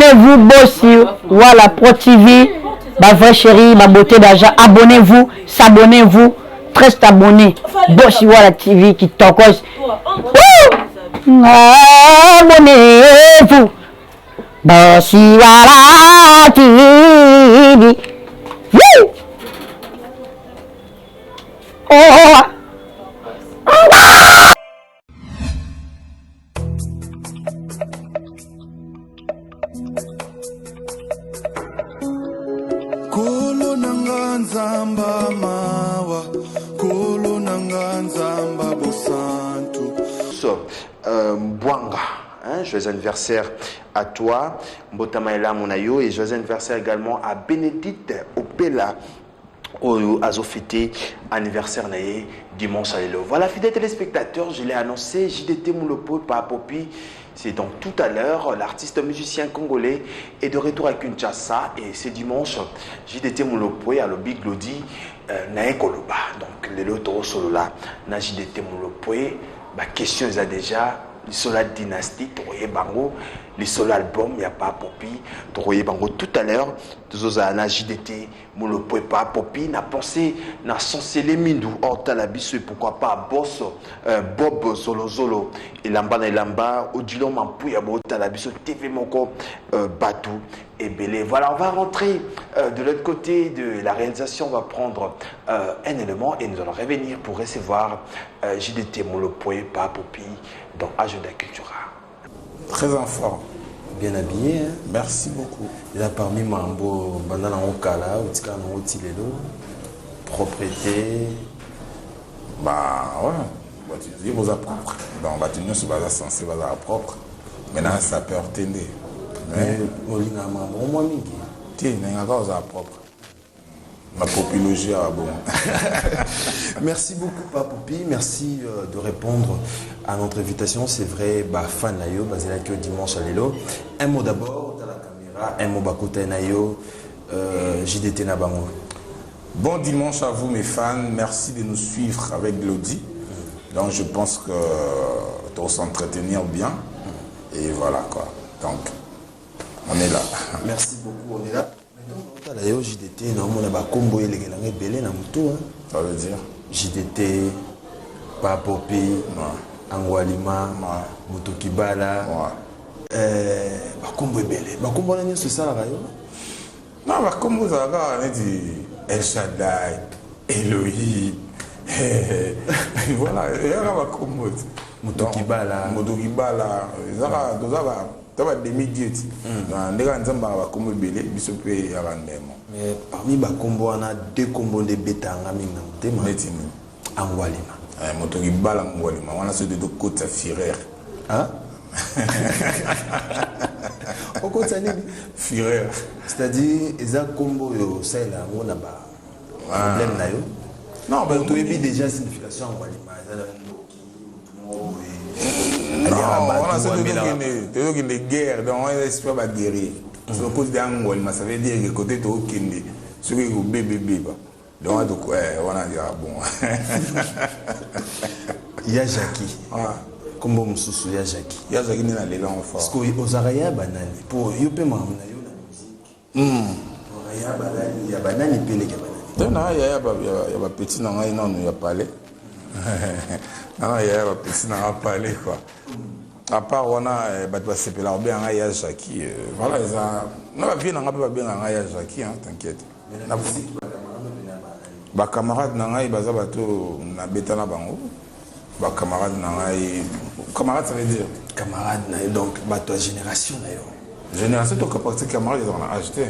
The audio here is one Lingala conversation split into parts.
Abonnez-vous, Bossi. Voilà, Pro TV. Ma vraie chérie, ma beauté d'argent. Abonnez-vous, s'abonnez-vous. Très abonnés. Bossi, voilà, TV qui t'encose. Abonnez-vous. Bossi, voilà, TV. Oh. Kolo nanganzamba mawa, kolo nanganzamba bosantu. Bwanga, hein, joyeux anniversaire à toi, Mbotamaela Monayo, et joyeux anniversaire également à Bénédicte Opela. Azo fêté anniversaire naé dimanche à l'élo. Voilà, fidèles téléspectateurs, je l'ai annoncé, JDT Moulopo par Popi. C'est donc tout à l'heure, l'artiste musicien congolais est de retour à Kinshasa et c'est dimanche, JDT Moulopo à l'Obi Glody naé Koloba. Donc, les lotos solo là, na JDT Moulopo, ma question est déjà. Les solas dynastie, Toroye Bango, les solas album, il n'y a pas Popi, Toroye Bango tout à l'heure, tous na JDT, Moulopo pas Popi, n'a pensé, n'a censé les mindou, or talabiso et pourquoi pas Boss, Bob Zolo, et Lamba, Odilon Mampouya, talabiso, TV Moko, Batou et Belé. Voilà, on va rentrer de l'autre côté de la réalisation, on va prendre un élément et nous allons revenir pour recevoir JDT Moulopo pas Popi. Dans Agenda Cultura. Très en forme. Bien habillé. Hein? Merci beaucoup. Là, parmi Mambo, Banana Okala, Utika Otilelo, propreté. Bah ouais. Tu dis vos propres. Dans Batignon, c'est pas censé être propre. Maintenant, ça peut retendre. Mais, Olina Mambo, moi, Mingi. Tiens, il y a encore propre. Ma popologie a bon. Merci beaucoup, Papopi. Merci de répondre à notre invitation. C'est vrai, fan Nayo, basé là que dimanche à l'élo. Un mot d'abord, dans la caméra, un mot Bakota Nayo, JDT Nabango. Bon dimanche à vous, mes fans. Merci de nous suivre avec Glody. Donc, je pense que tu vas s'entretenir bien. Et voilà, quoi. Donc, on est là. Merci beaucoup, on est là. D'ailleurs, JDT, on a combo et les belé na muto. Ça veut dire JDT, Papopi, Angwalima, Mutokibala. Combo et belé. Combo na c'est ça la rayon. Non, combo ça va, on dit El Shaddai, Elohim. Voilà, il y a un combo. Mutokibala. Mutokibala, ça va demi-dieu. Mais parmi les combos, on a deux combos de bêta en Angwalima. Mutokibala, Angwalima. On a ceux de deux côtes à Firer. Hein? Au côté Firer. C'est-à-dire, ils ont combo, c'est là, on a un problème. Non, mais tu as déjà une signification en Angwalima. Non, on a ce de guerre, donc on espère pas guérir. C'est le côté d'Angolima, ça veut dire que côté de Okinde, ce qui est au bébé. Donc on a dit, bon. Il y a Jackie. Comment Moussou, il y a Jackie. Il y a Jackie qui est dans les langues fortes. Parce que aux Araya banani, pour Yopé Mamouna, la musique. Il y a banani, il y a banani. Il y a petit, non, il y a parlé. Non, il y a petit, non, il y a parlé, quoi. À part, on a il y a Jackie. Voilà, on a bien, il y a Jackie, t'inquiète. Les camarades, camarades, ça veut dire camarades, donc, ta génération, d'ailleurs. Génération, tu as parti camarades, ils ont acheté.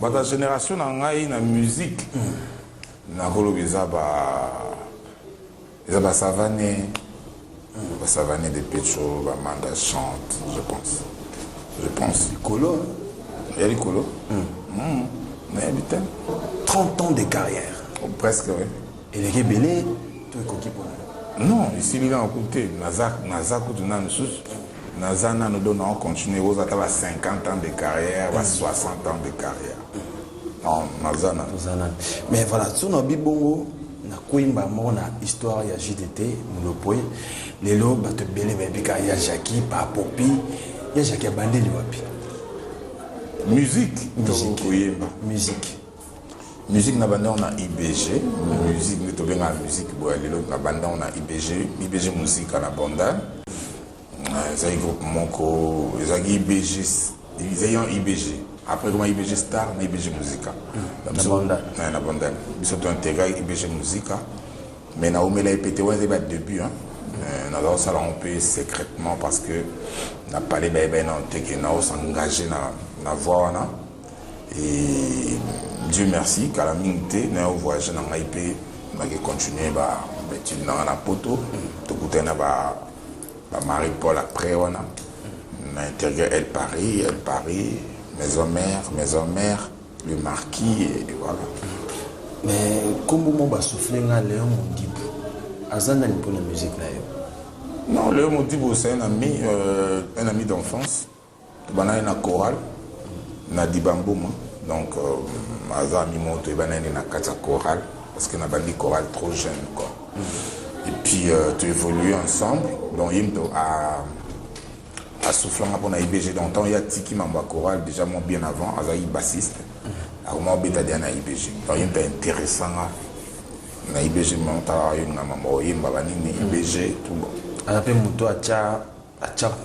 Ta génération, la musique. Ils ont Savané. Savané de Pécho, Manda chante, je pense. Colo. Il y a des colo. 30 ans de carrière. Presque, oui. Et les Rébélés, tu es coquille pour nous. Non, ici, il a écouté. Nazak, Nazana nous donne, on continue. Vous avez 50 ans de carrière, 60 ans de carrière. Non, Nazana. Mais voilà, sur nos bibongo, na kuimba mona histoire ya JDT Moulopo. Les lots, te belé, il y a Jackie, Papopi. Il y a Jacques Bandeli wapi. Musique. Musique. Musique na banda on a IBG. Musique nous tombons en musique bon na banda on a IBG musique à la banda. Ça y groupe Monko, ça y IBG, ils ont IBG. Après comment IBG Star, na IBG Musica. Na banda. Ils sont intégrés IBG Musica. Mais na omela IPT ouais c'est pas début hein. Na dans ça on peut secrètement parce que n'a pas les bébés na teke na s'engager na voix na. Et Dieu merci qu'à la minute na voyage na IP na continuer ba tu na na poto to kutena ba Marie-Paul après on a intégré Elle Paris, Maison Mère, le Marquis et voilà. Mais comment on va souffler là Léon Modibo Azana ni pour la musique là. Non, Léon Modibo c'est un ami d'enfance. Bana na chorale na Dibambouma. Donc Azami monte bana na kata chorale parce que na bandi chorale trop jeune quoi. Et puis tu évolues ensemble. Donc il a soufflé pour la IBG dans le temps il y a Tiki Mamba Choral déjà bien avant Azaï bassiste alors moi bêta na IBG donc il est intéressant na IBG monta na mama yimba banini IBG tout bon après muto acha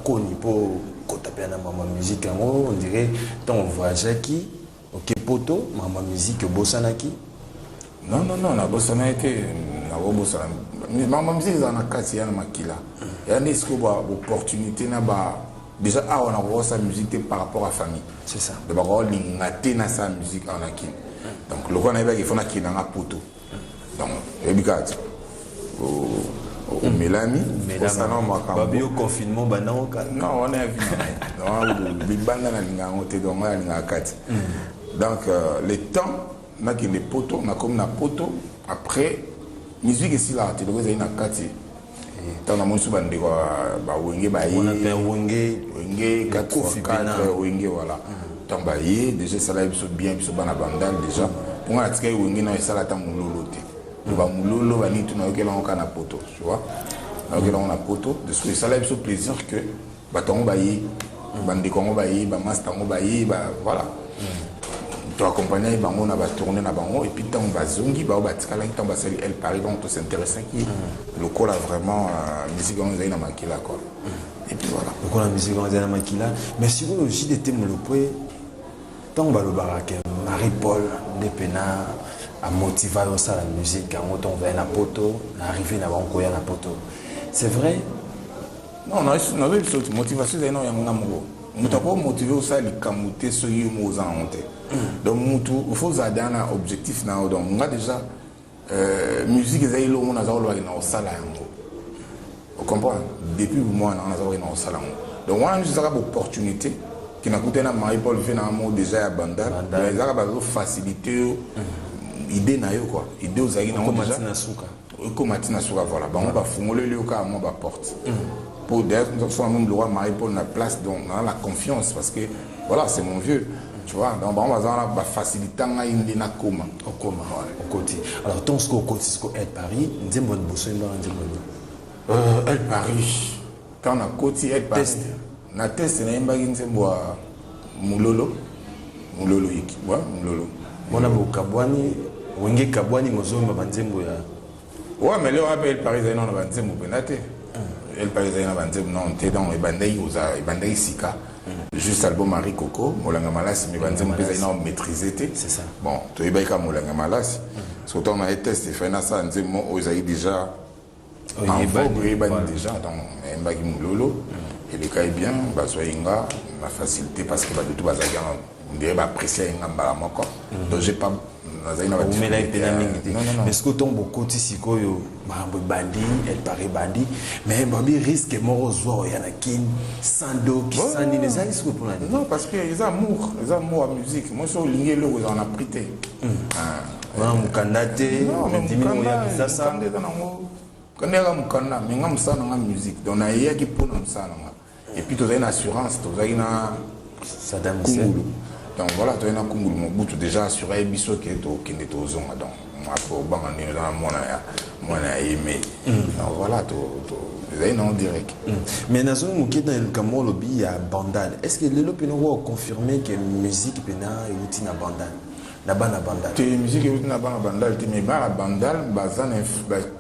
koni pour kotaper na mama musique on dirait ton voyage qui OK poto mama musique bosanaki non na bosanaki na bosana mama musique za na kati ya makila ya n'est-ce opportunité na ba déjà on a reçu sa musique par rapport à famille c'est ça de ba lingaté na sa musique en akin donc le qu'on avait il faut na kina na poto donc ebikat au Mélanie ça non makambo confinement banao non on est vu non bibanda na linga ngote donc na linga kati donc le temps na ki les poteaux na comme na poto après musique ici là tu dois na kati tant na monsu bande ba wenge ba yi on appelle wenge 4 wenge voilà tant ba yi déjà ça là biso bien biso bana bandal déjà pour nga tika wenge na ça là tant mulolo te ba mulolo ba ni tu na okela on kana poto tu vois na okela on a poto de ce que ça là biso plaisir que ba tongo ba yi bande kongo ba yi ba master ngo ba yi ba voilà tu accompagner bango na ba tourner na bango et puis tant bazongi ba batikala tant ba sali Elle Paris donc c'est intéressant qui le col a vraiment musique on a na makila quoi et puis voilà le col la musique on a na makila mais si vous aussi de thème le poé tant ba le baraka Marie-Paul Depena a motivé ça la musique quand on va na poto arriver na banko ya na poto c'est vrai non une motivation c'est non ya ngamgo mutu ko motiver ça les kamuté so yumo za honte donc mutu il faut ça un objectif na donc on a déjà musique za ilo mona za olwa na osala yango on comprend depuis moi na za na osala yango donc on a juste ça opportunité qui n'a coûté na Marie-Paul fait na mo déjà ya banda mais ça va faciliter idée na yo quoi idée aux aïe na mo déjà ko matina suka voilà bon on va fungole le ka mo ba porte pour d'ailleurs même le roi Marie-Paul na place donc on a la confiance parce que voilà c'est mon vieux tu vois donc on va faciliter indi na koma au côté alors ton ce côté ce Elle Paris nzembo bosso nzembo Elle Paris quand on a côté Elle Paris na test na mbaki nzembo mulolo yiki wa mulolo mona bokabwani wenge kabwani ngozomba banzembo ya ouais mais là Elle Paris na banzembo penate Elle Paris na banzembo non te donc ebandai sika juste album Marie Coco molanga malasi mais banzembo pesa ina maîtriser te c'est ça bon to ibaika molanga malasi surtout on a testé fait na ça nzembo ozaï déjà en vogue déjà donc mbaki mulolo et le cas est bien bazoinga ma facilité parce que tout bazaki on dirait apprécier un mbala moko donc j'ai pas mais ce que ton beaucoup tisiko yo mambo bandi Elle Paris bandi mais babi risque morozo yana kin sando qui sandi les ali ce que pour la non parce que les amours à musique moi sur lié le on a prêté voilà mukandate ndimi ya bizasa kandela mukanda mais ngam sana ngam musique donc na yaki pour nous sana et puis tu as une assurance tu as une Saddam Hussein Donc voilà, tu as un Congo Mobutu déjà sur un biso qui est au Kinetozon. Donc, après, au banc, on a aimé. Donc voilà, tu as un nom direct. Mais dans le Cameroun, il y a Bandal. Est-ce que les gens ont confirmé que la musique est une bandal? La bandal. La musique est une bandal, mais la bandal,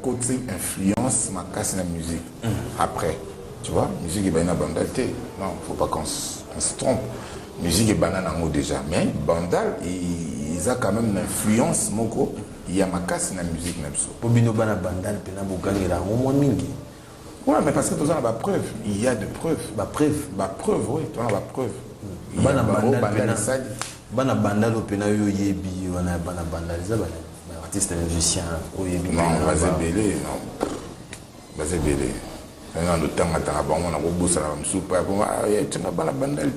côté influence, ma casse la musique. Après, tu vois, la musique est une bandal. Non, il ne faut pas qu'on se trompe. La musique est banane en haut déjà. Mais bandal, ils ont quand même une influence. Il y a ma casse la musique. Pour bino bana bandal, il y a au moins mingi. Oui, mais parce que tu as la preuve. Il y a des preuves. La preuve? La preuve, oui, tu as la preuve. Bana bandal, opena yo yebi, wana bana bandal, ça ba artiste musicien, o yebi. Non, vas-y belé, non. Vas-y belé. On a le temps à bon, on a beau ça la soupe, tu n'as pas la bandal.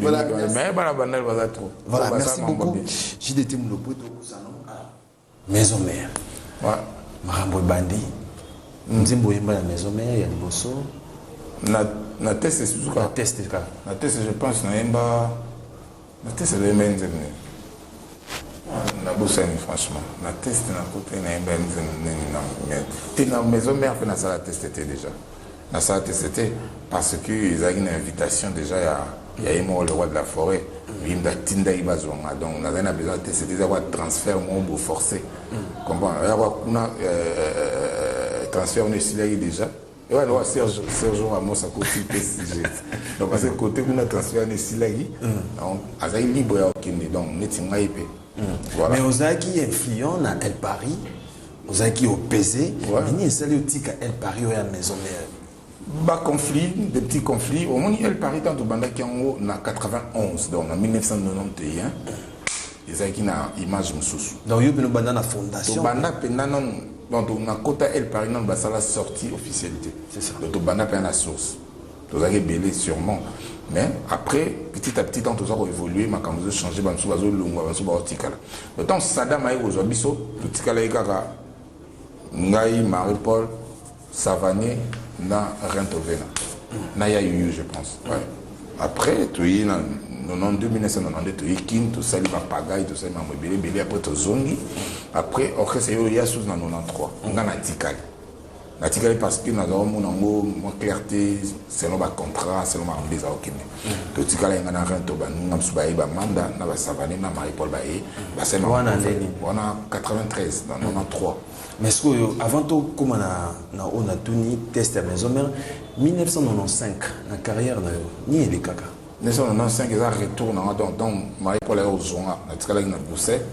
Voilà, mais la bandal va trop. Voilà, merci beaucoup. JDT Moulopo, Maison Mère. Ouais. Marambo Bandi. Nzimbo yemba la Maison Mère, il y a des bossos. Na test c'est tout cas. Test cas. Na test je pense na yemba. Na test c'est le même nzemne. Na bosani franchement. Na test na côté na yemba nzemne na mais. T'es na Maison Mère fait na sala test déjà. Na sala test parce que ils ont une invitation déjà il y a le roi de la forêt. Il y a Tinda Ibazonga. Donc, on a besoin de tester d'avoir transfert au forcé. Comprends? Il y a transfert au Nessilaï déjà. Et voilà, Serge Ramos à côté PSG. Donc, parce que côté où on a transfert au Nessilaï, donc, il y a libre à Okinde. Donc, on est un IP. Mais aux qui influent à El Paris, aux qui au PZ, il y a un salaire à El Paris ou à la Maison Mère. Bas conflit, des petits conflits. Au moins, il Paris dans le Banda qui en 91, donc en 1991, ils ont une image moussous. Donc, il y a une fondation. Banda donc on a quota El Paris dans la sortie officialité. C'est ça. Donc, Banda a la source. Vous avez belé sûrement. Mais après, petit à petit, tant que ça a évolué, ma quand vous changé, vous avez longo, vous avez tikala. Le temps Saddam a eu aux abisso, tout tikala y kaka, Ngaï, Marie-Paul, Savané. Na Rentovena. Na ya eu, je pense. Ouais. Après, tu es dans 1992, tu es Kin, tu sais, les papagaïs, tu sais, les bébés, après tu zongi. Après, il y a sous 93. On a Natikali. Natikali parce que nous avons une clarté, selon le contrat, selon le des Aokine. Tu sais, il y a un Rentovena, nous avons un mandat, nous avons un Savané, nous avons un Marie-Paul Baye. On a 93, dans 93. Mais avant tout, comme on a tenu test à Maison Mère, 1995, la carrière ni les caca. 1995, ils ont retourné donc Marie-Paul est au Zonga, la Tkala na Bruxelles,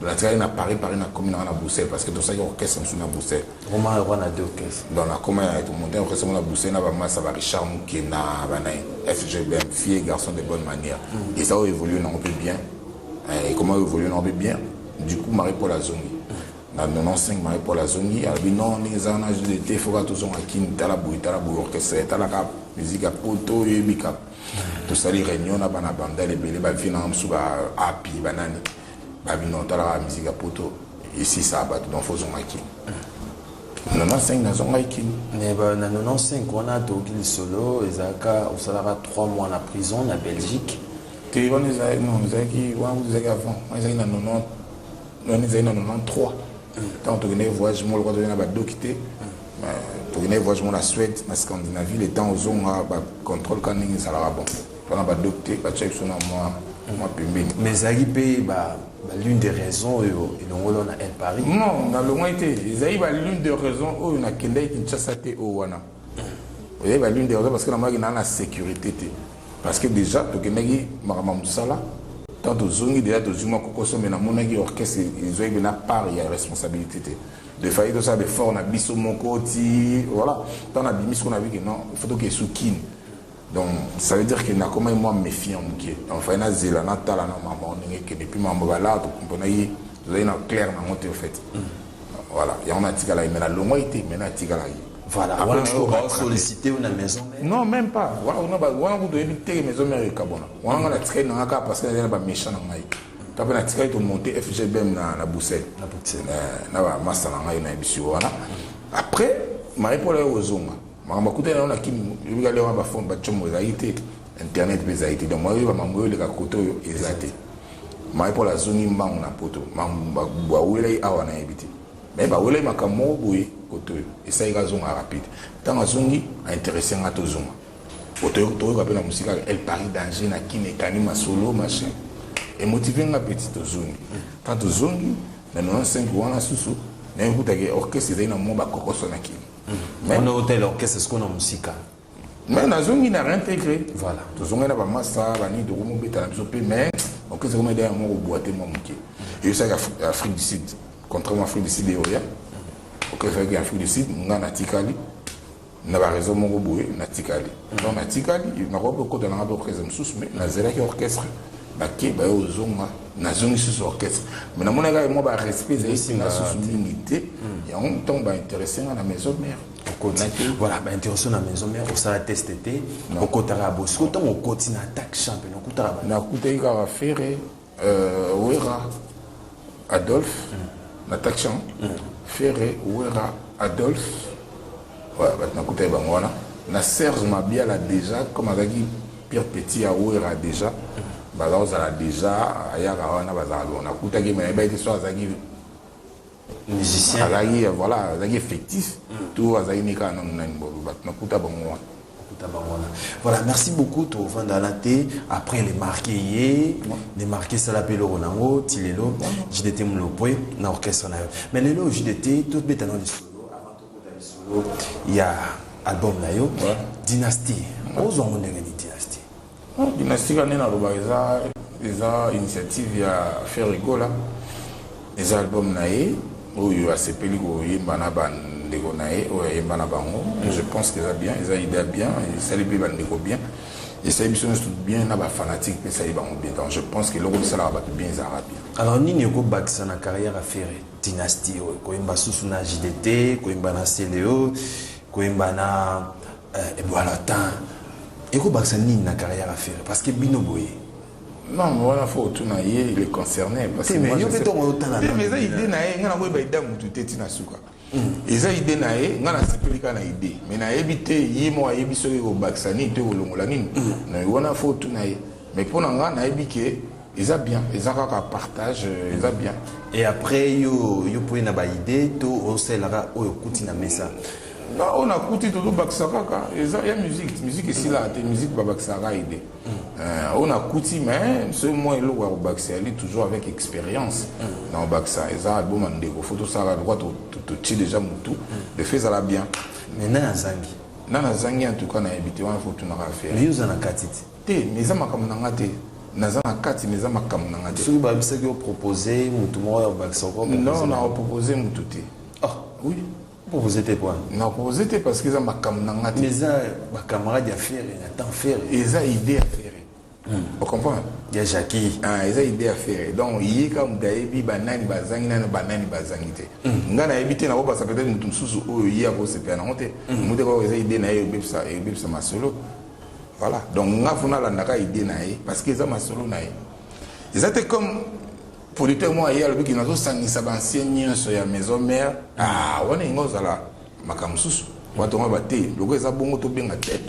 la Tkala na Paris na commune na Bruxelles parce que tout ça il y a orchestre na Bruxelles. Romain a deux orchestres. Dans la commune il y a tout monté orchestre na Bruxelles na ba ça va Richard Moukena, banay FGBM, filles et garçons de bonne manière. Et ça a évolué on peut bien. Et comment évoluer on peut bien. Du coup Marie-Paul a zongi. Dans 95 Marie-Paul a zongi, elle dit non les anages de il faut que tout son akin talabou orchestre, talaka musique à poto et bika. Tout ça les réunions na bana banda les belé ba vina am suba api banani. Ba vino talaka musique à poto ici ça bat donc faut son akin. 95 na zonga akin. Mais bah dans 95 on a Dogi solo et Zaka au salara 3 mois en prison en Belgique. Tu vois les non Zaki wa vous Zaki avant, moi Zaki na 90 on est dans 93. Tant que tu voyage, moi, le roi de la docité, tu voyage, la Suède, la Scandinavie, les temps où on a contrôle quand on est à bon. On a docté, tu as moi, mais Zaghi paye l'une des raisons et on a El Paris. Non, on a loin été. Zaghi l'une des raisons où on a Kendai qui chasse au Wana. Vous avez l'une des raisons parce que on a la sécurité. Parce que déjà, tu as Maramamoussala. Tant que Zongi déjà de Zuma Kokoso mais na monagi orchestre ils ont une part il y a responsabilité de faillir de ça de fort on a biso mon côté voilà tant on a bimis qu'on a vu que non il faut que soukin donc ça veut dire qu'il n'a comment moi méfiant qui enfin na zela na tala na maman on est que depuis maman là tu comprends vous avez une clair na monter au fait voilà il y a on a tigala mais la longue été mais na tigala voilà on va solliciter une maison mère non même pas voilà on a vous devez éviter maison mère et cabona on a la tigala na ka parce que il y a pas méchant na ngai tu as la tigala to monter FGBM na Bruxelles na ba master na ngai na bisu voilà après Marie-Paul est au Zonga makamba kuta na ki biga leo ba fond ba chomo za ite internet mpe eza ye te donc moi oyeba mambo oyo oleka kote oyo eza te mai mpo azongi mbango na poto bawelai awa nayebi te me bawelai makambo moko boye kote oyo esalika azonga rapide ntango azongi aintéresse nga tozonga toyoka mpe na mosika elle paris danger na kini ekani masolo machin emotive nga peti tozongi ntan tozongi na 95 wana susu nayekutaki orchestre ezali na mwa bakokoso na kini on hôtel orchestre ce qu'on a musika mais nazongi na réintégré voilà tozongi na bamasa bani tokomobeta na biso mpe mais orchestre koma eda yango koboite mwa moke eyosaki afrique du sud contrairement afrique du sud eoya orchestre ezalaki afrique du sud nga natikali na baraison moko boye natikali donc natikali nakoki okota nanga mpe orchestre mosusu mais nazelaki orchestre bake baye ozonga nazongi susu orchestre mais namonaka mwa barespect ezali na susu mingi te yango ntango baintéresse nga na maison mère voilà baintéresse na maison mère osala test te okotaka ya bosiko ntango okoti na attaque champe nakutaki kaka fere wera adolphe na attaque champ fere wera adolphe bato nakutaki bango wana na serge mabiala déjà comme azalaki pierre petit ya wera déjà baza kozala déjà ayaka wana bazala bon nakutaki me nayebaki te so azalaki musicien azalaki voilà azalaki effectif to azalaki ne kaka nanu nani bobo bato nakuta bango wana. Voilà, merci beaucoup to Vandalate. Après les marqués, les marqués ça l'appelle Ronango, Tilelo, JDT Mlopwe, na orchestre na. Mais le JDT tout bête dans les solo, avant tout les solo, il y a album na yo, Dynastie. Aux on Dynastie. Dynastie quand na loba eza initiative ya faire rigola. Les albums na ye, où il y a ces pellicules yemba na ban ndeko na ye oyo ayemba na bango je pense que eza bien eza idée bien esali mpe bandeko bien esali biso nyonso bien na bafanatique mpe esali bango bien donc je pense que eloko bisalaka bato bien ezalaka bien. Alors nini okobakisa na carrière affaire Dynastie oyo koyemba susu na JDT koyemba na CLO koyemba na Eboalatan ekobakisa nini na carrière affaire parce que bino boye non voilà faut tuna ye il est concerné parce que mais yo beto ngotana mais eza idée na ye ngana koyeba idée mutu te tina suka eza idée na ye ngana sepelika na idée mais nayebi te ye mo ayebi soki kobakisa nini te kolongola nini na wana faut tuna ye mais mpona nga nayebi ke eza bien eza kaka partage eza bien et après yo poye na baidée to oselaka oyo kuti na mesa non on a kuti todo bakisa kaka eza ya musique esila te musique babakisaka idée on a kuti mais ce mois eloko ya kobakisa ali toujours avec expérience na obakisa eza album ya ndeko fo tosala droit totie déjà mutu le fait ezala bien mais nazangi en tout cas nayebi te wana fo tunaka affaire mais oza na kati te mais eza makambo na nga te naza na kati mais eza makambo na nga te soki babisaki opropose mutu moko ya kobakisa non na opropose mutu te oui proposé tes points. Non, proposé tes parce qu'ils ont ma camarade. Mais ça, ma camarade a fait, il a tant fait. Ils ont idée à faire. Vous comprenez? Il y a Jackie. Ah, ils ont idée à faire. Donc, il y a comme Daïbi, Banani, Bazangi, Banani, Bazangité. Ngana habité na boba ça peut être une sous ou il y a aussi bien monté. Monté quoi ils ont idée na eu ça et bip ça ma solo. Voilà. Donc, nga funa la naka idée na parce qu'ils ont ma solo na. Ils étaient comme producteur moi hier le qui nazo sangisa bansien sur ya maison mère wana ingozala makamsusu watu ngaba te loko eza bongo to benga tête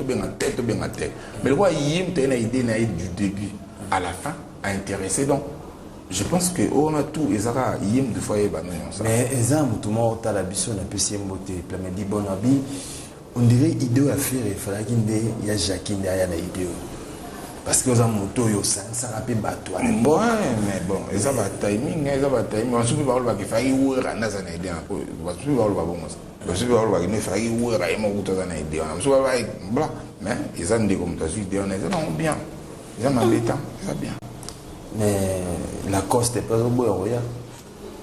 mais quoi yim te na idée na du début à la fin a intéressé donc je pense que on a tout ezaka yim de foyer banon ça mais eza mutumo tala biso na pesi mbote plamedi bonabi on dirait idée à faire il fallait qu'il y a Jackie derrière la idée parce que aux moto yo ça rappelle bateau ouais mais bon ils ont timing on se peut pas le faire il na za na idée on se peut pas le bon on se peut pas le faire il et mon kuto za na idée on se peut pas bla mais ils ont des comme ta idée on est bien ils ont embêtant ça bien mais la coste est pas au bout roya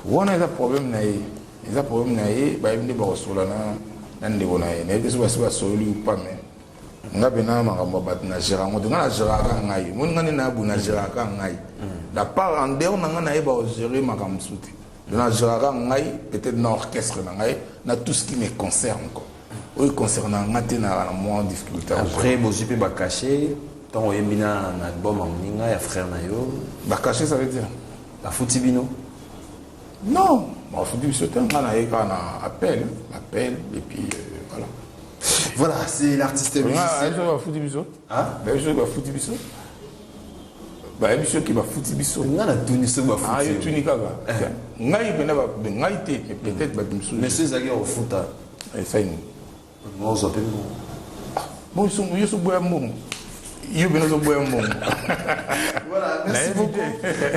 on a un problème na ils a problème na ba ibne ba sola na ndeko na ne biso ba soli ou pas mais nga bena makambo bat na gerango de na geraka ngai mon ngani na bu na geraka ngai la part en dehors na nga ba gérer makambo souti na geraka ngai peut-être na orchestre na ngai na tout ce qui me concerne quoi oui concernant ngate na moins difficulté après bozipe ba caché tant yembina na album amninga ya frère na yo ba caché ça veut dire la futibino non ba futibino c'est un na appel et puis voilà Voilà, c'est l'artiste musicien. va foutre biso. Ah, va foutre biso. Biso qui va foutre biso. on a tout ni va Ah, il foutre. tuni kaka. Ngai bena ba ngai te peut-être ba biso. Mais ceux qui au foot, Et ça il. moi on s'appelle. Bon, ils sont bois mon. Ils bena so bois mon. Voilà, merci beaucoup.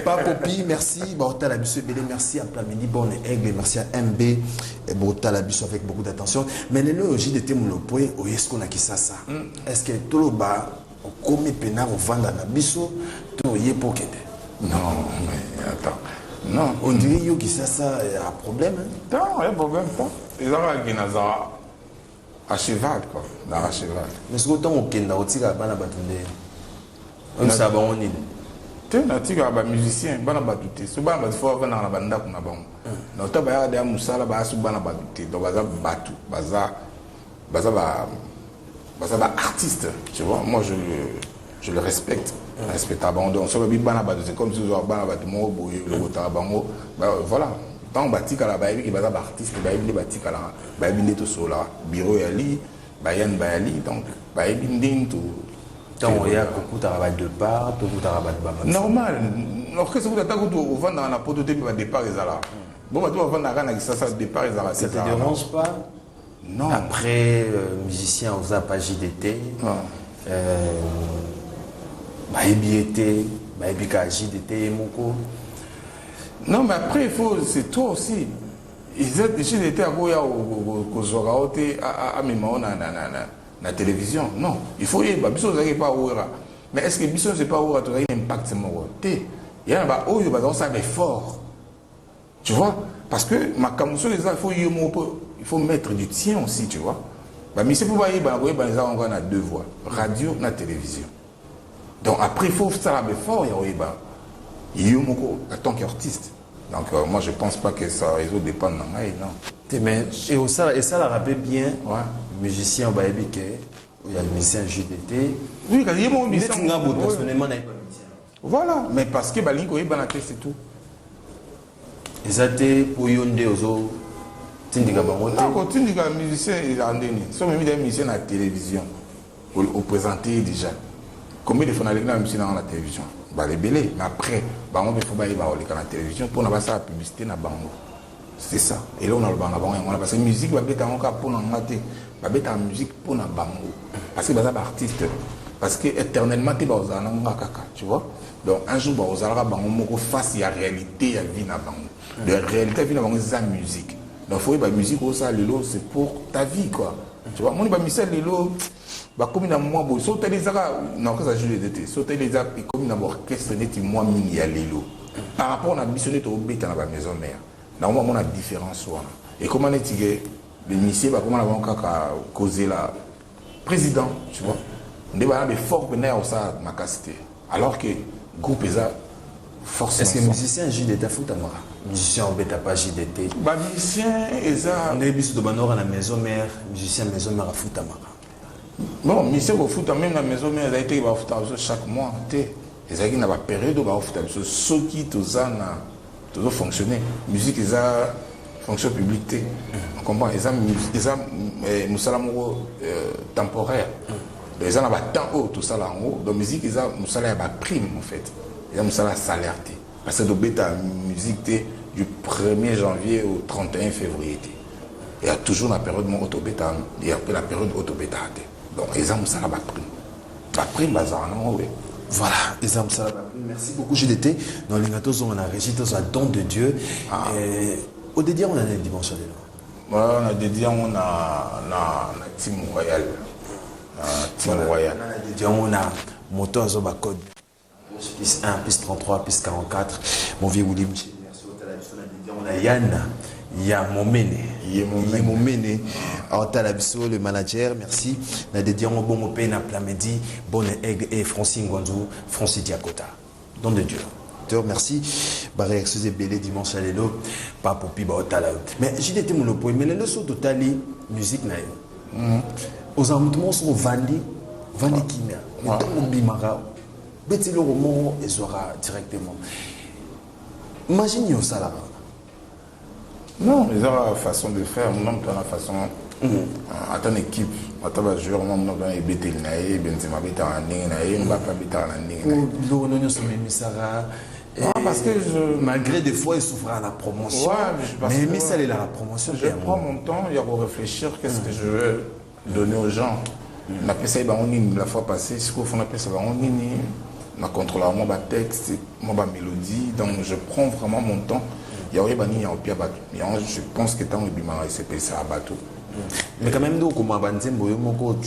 Papopi, merci. Borta la biso belé, merci à Plamini, bonne aigle, merci à MB. Et Borta la biso avec beaucoup d'attention. Mais le logis de Témoulopoé, est-ce qu'on a qui ça? Est-ce que tout le bas, on commet pénard au vent dans la biso, tout y est pour qu'aider? Non, mais attends. Non, On dirait yo qui ça, il y a un problème. non, il y a problème pas. Ils ont un Guinaza à cheval quoi, dans à cheval. Mais ce que tant au Kenda, au Tika, Bana Batunde. On sait pas on est. Tu es un musicien, bana batute. Ce bana bat faut avoir dans la banda qu'on a bon. Non, tu vas aller à Moussala, bah sous bana batute. Donc baza batu, baza artiste. Tu vois, moi je le respecte. Respectable. Donc ça veut dire bana batute. C'est comme si tu as bana batute, moi boye le rotabango. Voilà. Tant batika la baïbi qui baza artiste, baïbi les batika la baïbi les tout sola. Bureau yali, bayan bayali. Donc baïbi nding tout. Tant il y a beaucoup de travail de part, beaucoup de travail de bas. Normal. Alors que c'est vous d'attaquer au vent dans la pote de départ et là. Bon, tu vas vendre la gana qui ça départ et là. Ça te dérange pas? Non. Après, musicien, on n'a pas JDT. Baïbiété, Baïbika JDT, Moko. Non, mais après, il faut, c'est toi aussi. Ils ont déjà été à Goya au Zoraote à Mimao la télévision. Non, il faut y aller. Biso n'est pas où. Mais est-ce que Biso c'est pas où tu as un impact sur mon côté? Il y a un où il ça mais fort. Tu vois? Parce que ma camoufle les il faut mettre du tien aussi, tu vois. Mais c'est pour voir on a deux voix, radio et télévision. Donc après il faut ça mais fort il y a en tant qu'artiste. Donc moi je pense pas que ça réseau dépend de non. Mais et ça la rappelle bien. Ouais. Musicien Baïbike, il y a le musicien JDT. Oui, quand il y a mon musicien. Personnellement, voilà, mais parce que Balingo est banaté, c'est tout. Et ça t'es pour Yonde Ozo, Tindika Bangote. Non, quand Tindika musicien, il a donné. Si on met des musiciens à la télévision, au présenter déjà. Combien de fois on a les musiciens dans la télévision? Bah les belés, mais après, bah on peut faire la télévision pour n'avoir ça la publicité na Bango. C'est ça. Et là on a le Bango, on a parce que la musique va être encore pour nous mater. Va mettre en musique pour na Bango parce que baza artiste parce que éternellement tu vas aux kaka tu vois donc un jour bah aux alga Bango moko face à réalité à vie na Bango la réalité vie na Bango c'est la musique donc faut la musique au ça lelo c'est pour ta vie quoi tu vois moi ba misel lelo ba comme na moi bo sauter les ara non que ça joue d'été sauter les ara comme na orchestre neti moi mini ya lelo par rapport à missionné to beta na ba maison mère normalement on a différence et comment est les ministres, comment on a causé la président, tu vois. On a des forts bénéfices ça ma capacité. Alors que le groupe est forcément. Est-ce que musicien JDT Foutamara? Musicien en bêta pas JDT. Bah musicien est ça. On est bis de Banor à la maison mère, musicien maison mère à Foutamara. Bon, musicien au foot même la maison mère, il a été va foutre chaque mois. Et ça qui n'a pas période où va foutre ce qui tout ça n'a toujours fonctionné. Musique est ça. Fonction publique, on comprend, ils ont temporaire. Ils ont un temps haut, tout ça là en haut. Donc, la musique, ils ont un prime en fait. Ils ont un salaire. Parce que la musique du 1er janvier au 31 février. Il y a toujours la période de autobéta, et après la période autobéta. Donc, ils ont un salaire prime. La prime, c'est en haut. Voilà, merci beaucoup JDT. Dans les gâteaux, on a régi dans un don de Dieu. Au dédié, on a une dimension de là. On a dédié, on a Team Royal. Team Royal. On a moto Azoba Code. Piste 1, piste 33, piste 44. Mon vieux William, merci on a Yann. Yamomene. Le manager, merci. On a dédié un bon opé, na Plamedi, Bonne Aigle et Francine Gwanzou, Francis Diakota. Don de Dieu. Merci. Barré excusez belé dimanche à l'élo. Pas pour pi baotala. Mais j'ai été mon opé. Mais les leçons totales musique na yo. Aux amoutements sont vendus qui n'a. Mais tant qu'on bimara, bêtez le roman et sera directement. Imagine yo ça là. Non, ils ont la façon de faire, non, tu as la façon à ton équipe. Mataba joueur moi non ben betel na e Benzema beta na ndenge na e Mbappé beta na ndenge na e. Lo non so Misara. Parce que malgré des fois il souffre à la promotion. Ouais, mais ça est là la promotion. Je prends mon temps, il y a pour réfléchir qu'est-ce que je veux donner aux gens. On appelle ça la fois passée, ce qu'on appelle ça on contrôle mon texte, mon mélodie, donc je prends vraiment mon temps. Il y a je pense que tant que c'est à bateau. Mais quand même, tu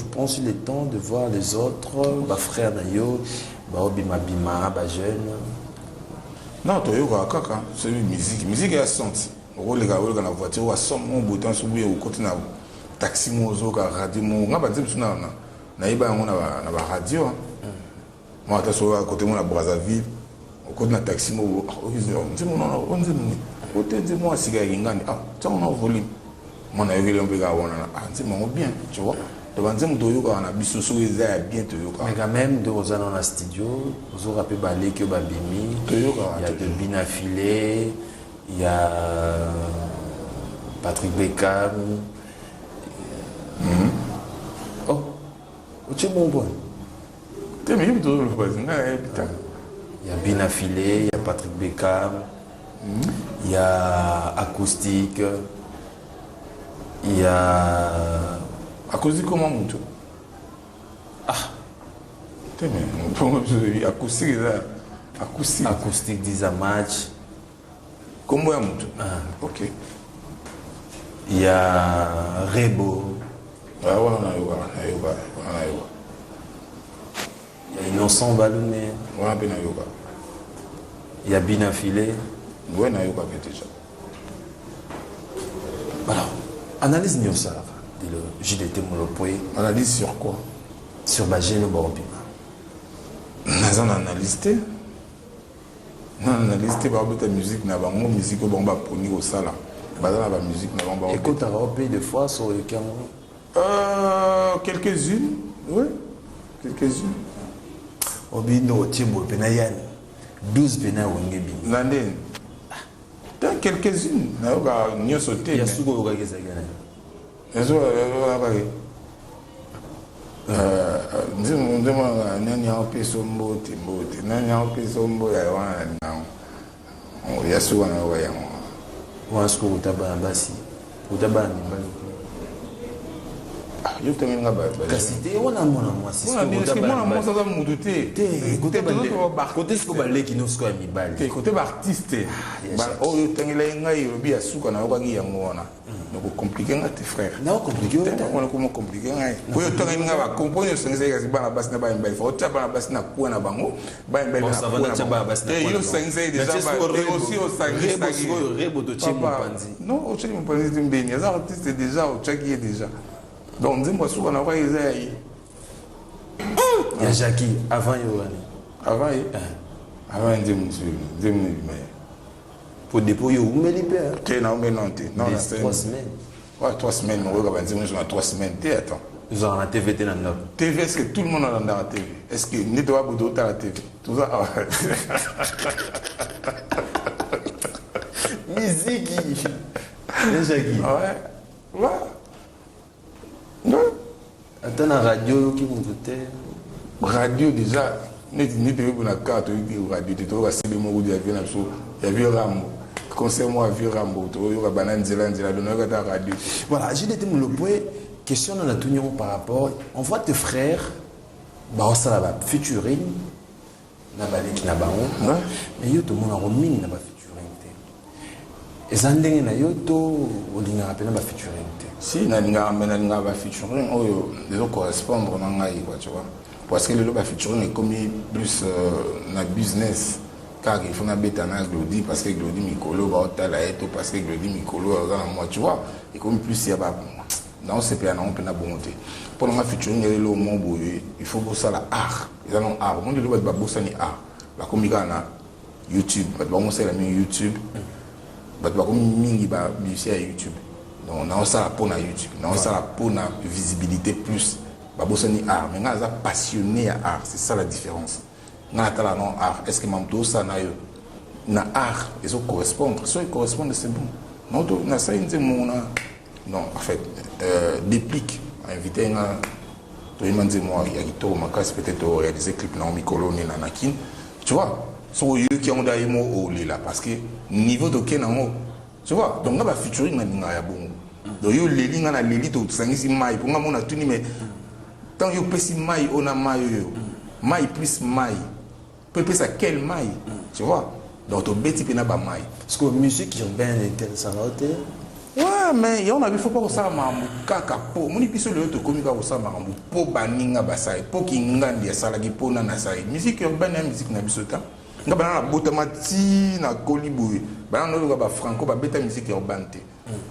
prends sur le temps de voir les autres, frères Nayo, Bima, jeune. Non, tu as kaka, c'est une musique. Musique est à senti. Les gars, dans la voiture, on somme mon bouton sur le côté de taxi, mozo, radio, on a pas dit que on a radio. Moi, je suis à côté de Brazzaville, au côté de taxi, on dit moi, si on a volume. Mon avis, on peut bien, tu vois. Mais quand même, dans un studio, vous aurez rappelé Balé que Babimi, il y a de Binafilé, il y a Patrick Beckham. Oh, tu es bon point. Il y a Binafilé, il y a Patrick Beckham, il y a Acoustique, il y a. Acoustique comment Moutou? Ah, acoustique acoustique. Acoustique 10 à match. Comment Moutou? Ah. Ok. Il y a Rebo. Ah ouais, il y a Innocent Balouné. Il y a Binafilé. Ouais, déjà. Alors, analyse Nyosa. Le JDT Molopoé. Analyse sur quoi? Sur Bageno Borobima. Nous avons analysé. Nous avons analysé la musique, la musique au Bamba Poni au Sala. La musique, la Bamba. Écoute, tu as repris des fois sur le Cameroun? Quelques-unes, oui. Quelques-unes. Obino, Timo, Penayan. 12 Pena Wengebi. L'année. Quelques-unes. Il y a sauté. Il y a Sougo Ogagezagana. donc compliqué tes frères. Non compliqué. On compliqué. Oui, tu as comprendre ce que c'est bana bas na ba mbel. Faut tu bana bas na ko na bango. Ba mbel na ko na bango. Et yo sengze déjà et aussi au sangre sagi. Rebo to chimo panzi. Non, au chimo panzi dimbeni. Les artistes déjà au chaki déjà. Donc dis-moi souvent na ba isaï. Il y a Jackie avant Yohani. Avant avant dis-moi pour déployer où mais les pères. Non, mais non, non, 3 semaines. Ouais, 3 semaines, on va dire, on a 3 semaines. Attends. Nous avons la TVT dans notre. TV, est-ce que tout le monde a dans la TV? Est-ce que ni toi, Boudou, tu as la TV? Tout ça. Musique. Déjà qui? Ouais. Non. Attends, la radio qui vous votait. Radio déjà. Ni tu veux la carte, tu veux radio, tu dois passer le mot où il y a vu Rambo. Concernant vu Rambo, tu vois, banane zélande, la radio. Voilà, j'ai été le point. Question dans la tournure par rapport. On voit tes frères, bah ça va featuring, na baliki na bango. Mais yo tout le monde a remis na ba featuring. Et ça ndenge na yo to olinga rappela ba featuring. Si na linga na ba featuring, oyo les correspondre na ngai quoi, tu vois. Parce que le loba featuring est comme plus na business. Car il faut mettre en Glody parce que Glody Mikolo va au talaeto parce que Glody Mikolo moi tu vois et comme plus il y a pas dans ce pays on peut na bonté pour le featuring il le mot il faut bosser la art ils ont art on dit le ba bosser ni art la comika na YouTube ba bosser la YouTube ba comme mingi ba sur YouTube donc on a ça pour na YouTube on a ça pour na visibilité plus ba bosser ni art mais on a passionné à art c'est ça la différence. Est-ce que Mamdo ça na art ils correspondent si ils correspondent c'est bon non ça non en fait déplique invité nga to imanze moi ya kitoko makasi peut-être réaliser clip na mikolo ni na nakin tu vois so yo qui on daimo au lila parce que niveau de kenango tu vois donc nga ba featuring na ninga ya bongo donc yo leli nga na leli to sangisi mai pour nga mona tuni mais tant yo pesi mai ona mai yo mai plus mai peut ça quel mai tu vois donc to beti pena ba mai parce que musique urbaine est ça noté. Ouais, mais on a vu faut pas ça mamou kaka po moni biso le to komika ko ça mamou po baninga basai po kingandi ya sala ki po na sai musique urbaine et musique na biso ta nga bana na botamati na koliboui bana no ba franco ba beta musique urbaine te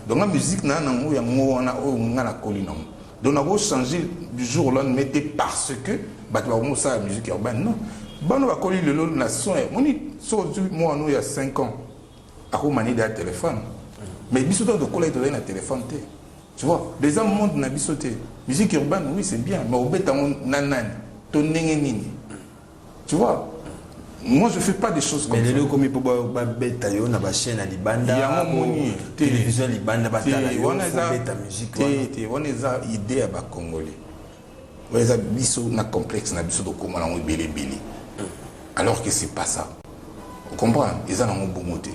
donc la musique na ngo ya ngo na o nga na kolina donc on a changer du jour au lendemain parce que ba ba mo ça musique urbaine non bana ba koli le na son moni so moi nous il y a 5 ans à remanier des téléphones. Mais bisoto de coller dans un téléphone. Tu vois, les gens montent na bisoté. Musique urbaine, oui, c'est bien. Mais au béton, nanan, ton nini. Tu vois, moi je fais pas des choses comme ça. Mais les comme il peut pas bêta, il y a une chaîne à Libanda. Il y a un moni. Télévision Libanda, bataille. On a des idées à bas congolais. On a des biso na complexe na biso de comment on est belé. Alors que c'est pas ça. Vous comprenez? Ils ont un bon côté.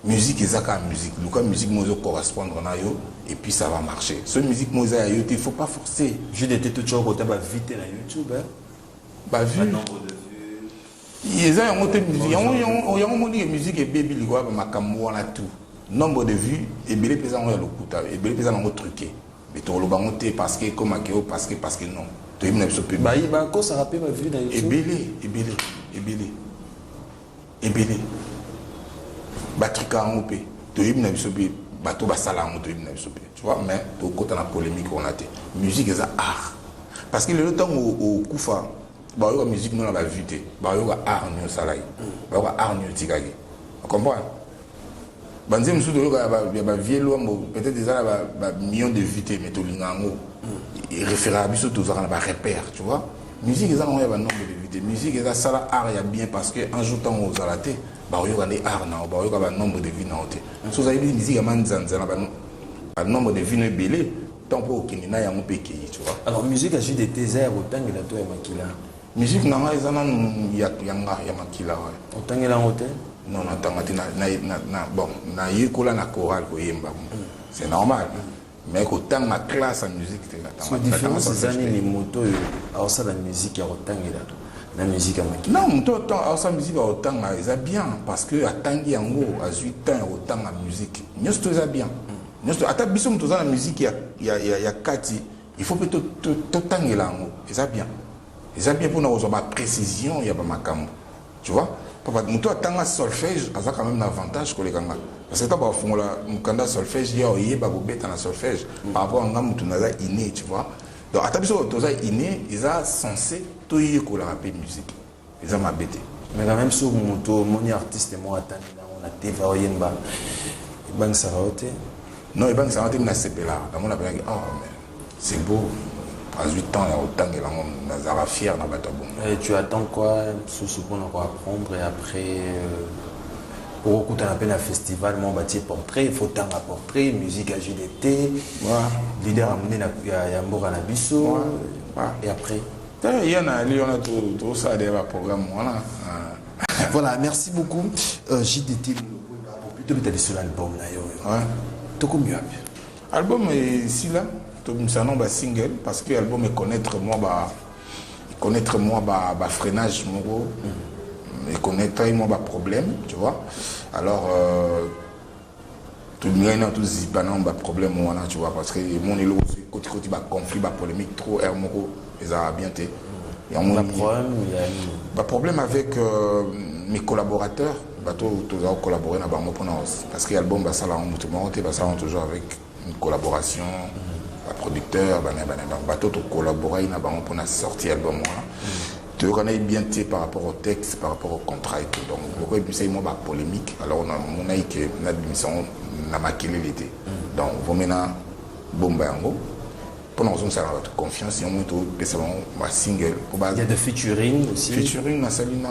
Musique et zaka musique le musique moi correspondre na yo et puis ça va marcher ce musique moi ça yo il faut pas forcer je d'étais tout toujours côté ba vite na YouTube ba vu nombre de vues ils ont monté musique ils ont monté musique et baby li quoi makambo na tout nombre de vues et belé pesa on ya lokuta et belé pesa na truqué mais to lo bangote parce que comme akeo parce que non to yim na biso pe ba ko ça rappelle ma vue na YouTube et belé batrika en OP to yim na biso pe bato basala en to yim na biso pe tu vois mais to kota na polémique on a été musique est art parce que le temps au kufa ba yo musique non la vité ba yo art no salai ba yo art no tikagi tu comprends banze musu to yo ba vielo peut-être déjà ba millions de vité mais to lingango référé à biso to za na ba repère tu vois musique est on y a ba nombre de vité musique est ça art ya bien parce que un jour temps aux alaté bah il y a des arts na bah il y a un nombre de vies na hote so ça dit musique manzanza na ba nombre de vies belé tant pour qu'il na ya mon pays tu vois alors musique agit des thésères autant que la toi makila musique na nga ezana ya makila ouais autant que la hote non tangati na bon na yikola na chorale ko yemba c'est normal mais autant ma classe en musique c'est la différence des années les motos alors ça la musique ya autant que la musique à Makila. Non, autant sa musique autant ça bien parce que à tangi yango à 8 ans autant la musique. Nous ça bien. Nous ata biso mto za la musique ya kati, il faut que tout tangi lango. Ça bien. Ça bien pour nous avoir précision ya ba makambo. Tu vois? Papa mto atanga solfège, ça quand même un avantage que les ganga. Parce que t'as fond la mukanda solfège ya oyeba ko beta na solfège par rapport à ngam mto naza inné, tu vois? Donc à tabiso toza inné, ils sont censés tout y ko la rapper musique. Ils ont m'abêté. Mais quand même sur mon artiste et moi attendre on a TV oyemba. Bang ça va ôter. Non, bang ça va ôter na sepela. Dans mon appel oh mais c'est beau. À 8 ans, il y a autant que la Zara fier na batabon. Et tu attends quoi sous pour encore apprendre et après pour écouter un peu un festival mon bâti portrait, il faut tant à portrait, musique à JDT. Voilà. Leader amené ya Mbora na biso et après il y en a tout ça des programmes voilà. Voilà, merci beaucoup JDT pour plutôt sur l'album là yo. Ouais. Tout comme mieux. Album est ici là, tout ça non ba single parce que album est connaître moi freinage mon et connaître moi problème, tu vois. Alors tout le monde tout zipanan ba problème moi tu vois parce que mon élo côté ba conflit ba polémique trop hermoko ils a bien été. Il y a un problème avec mes collaborateurs. Tous ont collaboré dans parce que l'album va toujours avec une collaboration, un producteur, tout collaborer pour la sortie album. Tu connais bien par rapport au texte, par rapport au contrat et tout. Donc, beaucoup de c'est moi polémique. Alors, on a eu que notre émission n'a maquillé l'été. Donc, vous maintenant, bombango. Pour nous, ça a votre confiance. Un single. Il y a de featuring aussi. Featuring, Salina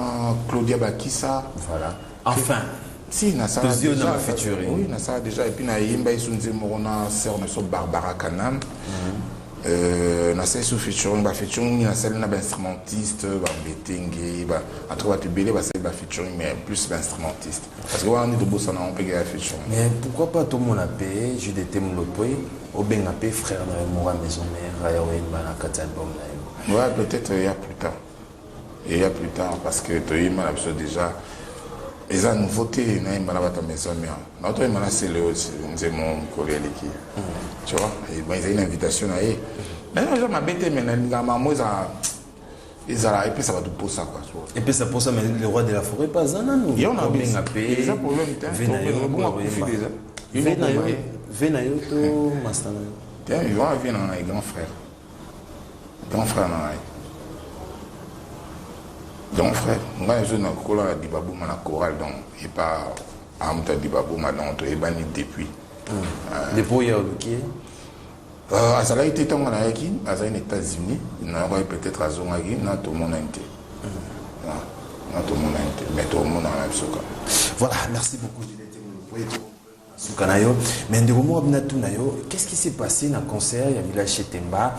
Claudia Bakissa. Voilà. Enfin. Si, Nasa déjà featuring. Oui, Nasa déjà. Et puis, Naïmba Isunze Morona, sœur de Barbara Kanam. na sali sous featuring ba featuring na sali na ba instrumentiste ba betengue ba entre ba belé ba sali ba featuring mais plus ba instrumentiste parce que on est de bossa na on peut gagner featuring. Mais pourquoi pas tout mon appel JDT Mulopwe au ben appel frère na Mora maison mère ya wemba na kati album na yo. Ouais, peut-être il y a plus tard. Il y a plus tard parce que tu as l'absolu déjà. Et ça, nouveauté, na imba na bata maison mère. Na toi imba na c'est le c'est mon collègue qui. Tu vois, et ben il y a une invitation à eux. Mais non, je m'abête mais na maman et puis ça va tout pour ça quoi. Et puis ça pour ça mais le roi de la forêt pas ça non. Il y a un appel. Ça problème Venayo to mastana. Tiens, ils vont venir dans les grands frères. Grand frère na donc frère, moi je n'ai pas dit babou ma chorale donc et pas amta dit babou ma donc et bani depuis. Depuis qui ça a été tant na yaki, à les États-Unis, na peut-être à Zongagi, na tout le monde entier. Na tout le monde entier, mais tout le monde en Soka. Voilà, merci beaucoup Sukanayo, mais ndeko abinatu nayo, qu'est-ce qui s'est passé dans le concert il y a village chez Temba,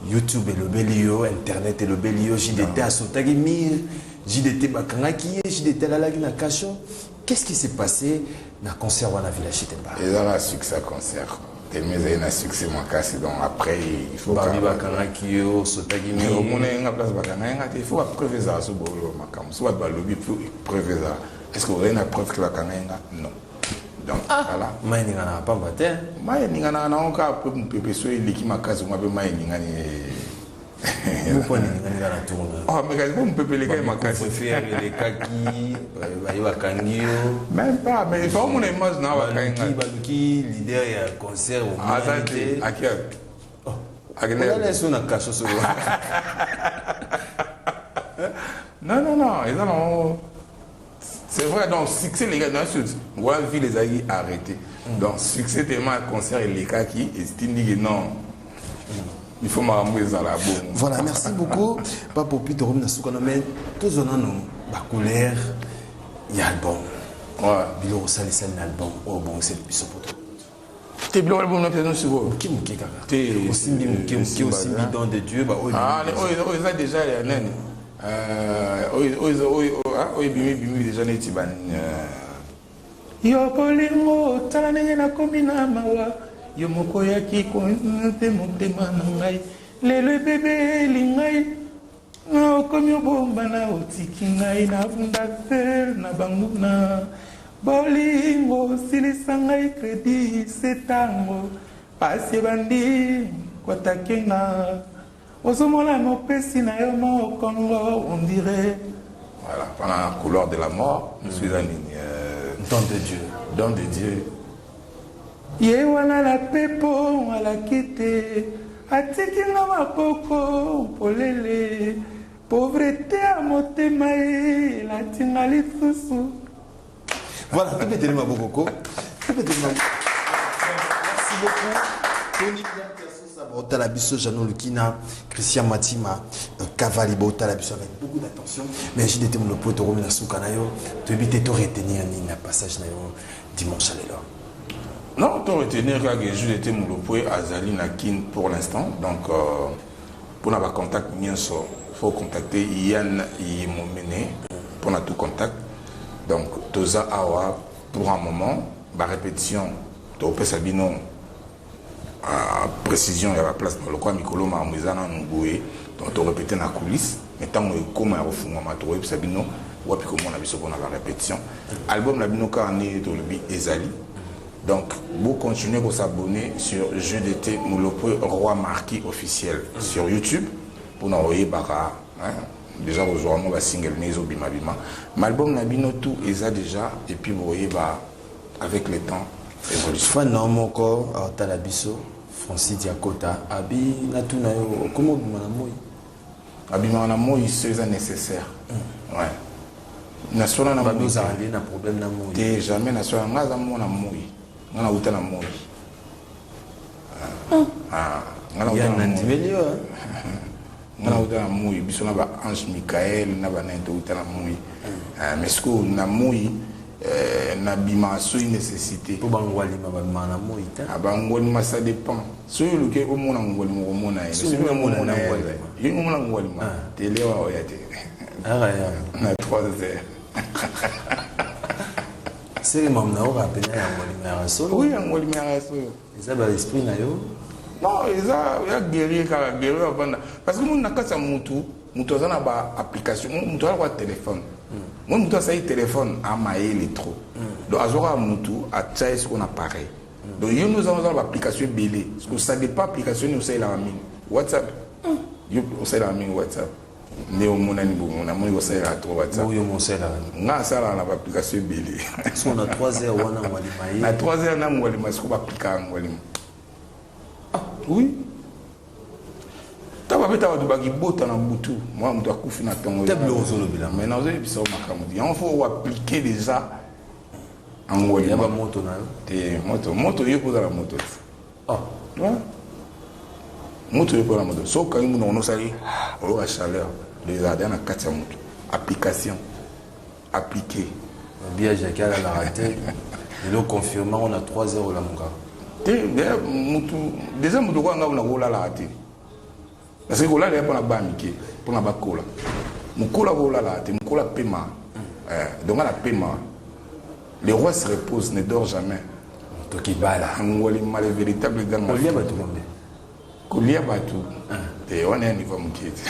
YouTube et le Belio, internet et le Belio, JDT à Sotagi Mil, JDT Bakangaki, JDT Lalagi na Kacho. Qu'est-ce qui s'est passé dans le concert dans la village chez Temba? Et ça a succès concert. Tellement il y a un succès mon casse donc après il faut Babi Bakangaki Sotagi Mil. Au monde il y a place Bakangaki, il faut prévoir ça sur bolo makam. Soit balobi faut prévoir ça. Est-ce que vous avez une preuve que Bakangaki non. Donc voilà. Mai ningana pas matin. Mai ningana na onka peu pepe so iliki makazi ngwa be mai ningani. Pourquoi ningana na tourne? Oh mais quand vous pepe les gars makazi faire les kaki, ba kangio. Même pas mais il faut mon image na ba kanga. Baluki leader ya concert au Azate akia. Oh. Agena laisse na kacho so. Non, ils ont c'est vrai, donc succès les gars dans le sud, on a vu les aïeux arrêter. Donc succès tellement un concert et les gars qui estiment que non, il faut m'arranger dans la boue. Voilà, merci beaucoup. Pas pour plus de revenir dans ce qu'on a mais tous on a nos couleur, il y a album. Ouais. Bilo sali un album. Oh bon, c'est plus pour toi. T'es bien album là peut-être sur quoi? Qui mouké kaka. T'es aussi don de Dieu bah oh. Ah, ils ont déjà les nains. Bimi déjà neti ban yo kolingo tala ndenge nakomi na mawa yo moko yaki konte motema na ngai lelo ebebe elingai okomi obomba na otiki ngai navunda te na banguna bolingo osilisa ngai kredi setango pasi ebandi kotakenga Osomona mopesi na yo Congo, on dirait. Voilà, pendant la couleur de la mort, je suis un don de Dieu. Don de Dieu. Yewana la pepo, à la quitte, atiki na mapoko, polele, pauvreté à motema, la tingali fusu. Voilà, tout est tellement beaucoup. Merci beaucoup. Tony Botalabiso, Jano Lukina, Christian Matima, Cavalli Botalabiso avec beaucoup d'attention. Mais j'ai été mon pote au Romina Soukanayo, tu évites de retenir un passage dimanche à l'élo. Non, tu retenir que j'ai été mon pote à Zali Nakin pour l'instant. Donc, pour avoir contact, il faut contacter Yann Yimomené pour notre tout contact. Donc, Toza Awa pour un moment, la répétition, tu peux Sabino. Précision, il y a la place dans le coin Mikolo Mamouzana Ngoué, donc on répétait dans la coulisse, mais tant que comme on a refait ma tour, Sabino, ou puis comment on a vu ce qu'on a la répétition. Album Labino Carné de l'Ubi Ezali. Donc, vous continuez à s'abonner sur JDT Mulopwe Roi Marquis officiel sur YouTube pour nous envoyer Bara. Déjà, aujourd'hui, on va single Nezo Bima Bima. L'album Labino tout est déjà, et puis vous voyez, avec le temps. Fan na moko Talabiso Francis Diakota abi natuna yo comment bimana moi abimana moi c'est nécessaire ouais national na babi uzali na problème na moi te jamais national ngaza mona moi ngana uta na moi ngana uta na ndimeli ngana uta na moi biso na ba Ange Michael na ba nento uta na moi mais ce que na moi nabima so une nécessité pour bangwali ma na moita abangwali ma ça dépend so le ke omona ngwali mo mona ye so le mona na ye yo mona ngwali ma télé wa oyate na 3h c'est mam na ora pena ya ngwali ma so oui ngwali ma so ça ba esprit na yo non ça ya guerrier car guerrier banda parce que mon nakasa mutu azana ba application mutu ala téléphone moi mutu ça téléphone a maïli trop donc azora mutu a tchaï ce qu'on appareil donc nous avons une application belé parce que ça dépend application nous c'est la mine WhatsApp yo c'est la mine WhatsApp néo monani bon on a mon go c'est la trop WhatsApp yo mon c'est la na ça la application belé so na 3h wana ngwali maïli na 3h na ngwali ma ce qu'on appliquer ngwali oui taba beta wadu bagi bota na butu moi mtu akufi na tongo tableau zolo bila mais na zo bisa makamudi il faut appliquer déjà en ngoli ba moto na te moto yeko za la moto ah ouais moto yeko la moto so quand nous on sali o la chaleur les adana katia moto application appliquer bien j'ai la raté et le confirmant on a 3h la monga te mutu déjà mutu kwa ngabo na kola la raté parce que kola le pona ba mike pona ba kola mukola kola la raté mukola paiement donc la paiement le roi se repose ne dort jamais to ki bala ngoli mal véritable gang kolia batu ngombe kolia batu te on est niveau mukete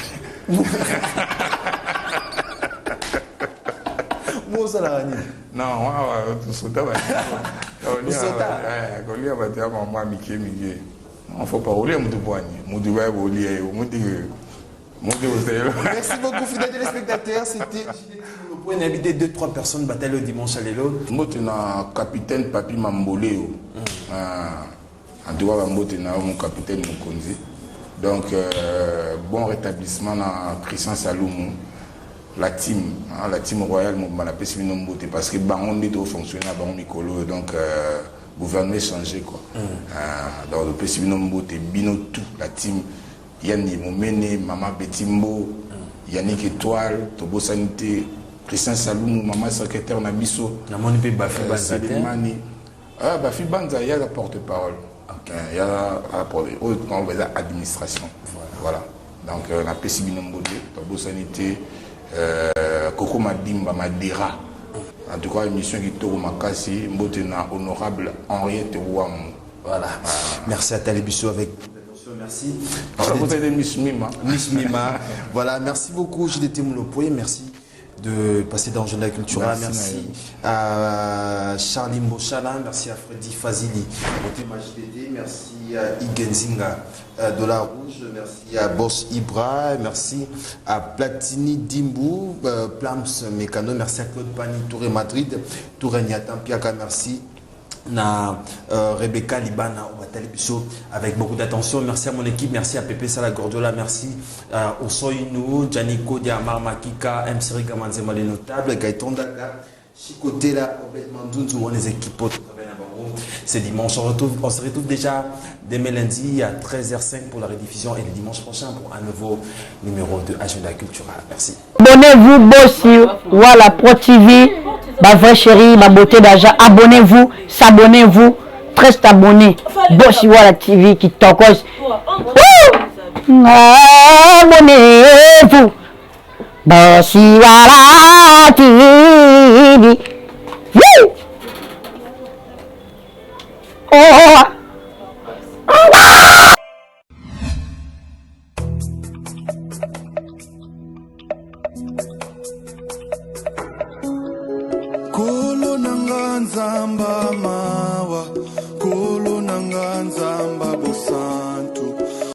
Mosa la ni non wa tu sota ba kolia batu ya mama mike mike on faut pas rouler mutu poani mutu ba rouler mutu merci beaucoup fidèles téléspectateurs c'était le point invité 2-3 personnes bataille le dimanche à l'élo mbote na capitaine Papi Mamboleo en tout cas mbote na mon capitaine Mokonzi donc bon rétablissement na Christian Saloumou la team royale mon la pesi no mbote parce que bango ndito fonctionner bango mikolo donc gouvernement changé quoi donc le pesi no mbote bino tout la team Yanni Momene, Maman Betimbo, Yannick Étoile, Tobo Sanité, Christian Saloumou, Maman secrétaire Nabiso, Namoni Bafi Banza. Ah, Bafi Banza, il y a la porte-parole. Il y a la administration. Voilà. Donc, on a Pessi Binomboudé, Tobo Sanité, Koko Madimba, Madera. En tout cas, émission qui tourne Makasi, Mbotena, honorable Henriette Ouam. Voilà. Merci à Talibiso avec. Merci. Vous êtes Miss Mima. Miss Mima. Voilà, merci beaucoup, JDT Moulopoye. Merci de passer dans le journal culturel. Merci à Charlie Mbochala. Merci à Freddy Fazili. Merci à Igenzinga de la Rouge. Merci à Boss Ibra. Merci à Platini Dimbu, Plams Mécano. Merci à Claude Pani, Touré Madrid, Touré Niatampiaka. Merci. Na Rebecca Libana avec beaucoup d'attention. Merci à mon équipe, merci à Pepe Sala Gordiola, merci au Soyinou, Janiko Diamar Makika, M. Siriga Manzema les notables, Gaëtan Daga, Chicoté là, Obed Mandounzou, les équipes. C'est dimanche, on se retrouve déjà demain lundi à 13h05 pour la rediffusion et le dimanche prochain pour un nouveau numéro de Agenda Culturel. Merci. Abonnez-vous, Bossi, voilà, Pro TV, ma vraie chérie, ma beauté d'argent. Abonnez-vous, s'abonnez-vous, très abonnés. Bossi, voilà, TV qui t'encose. Abonnez-vous, Bossi, voilà, TV. Oh! Kolo nanga nzamba ma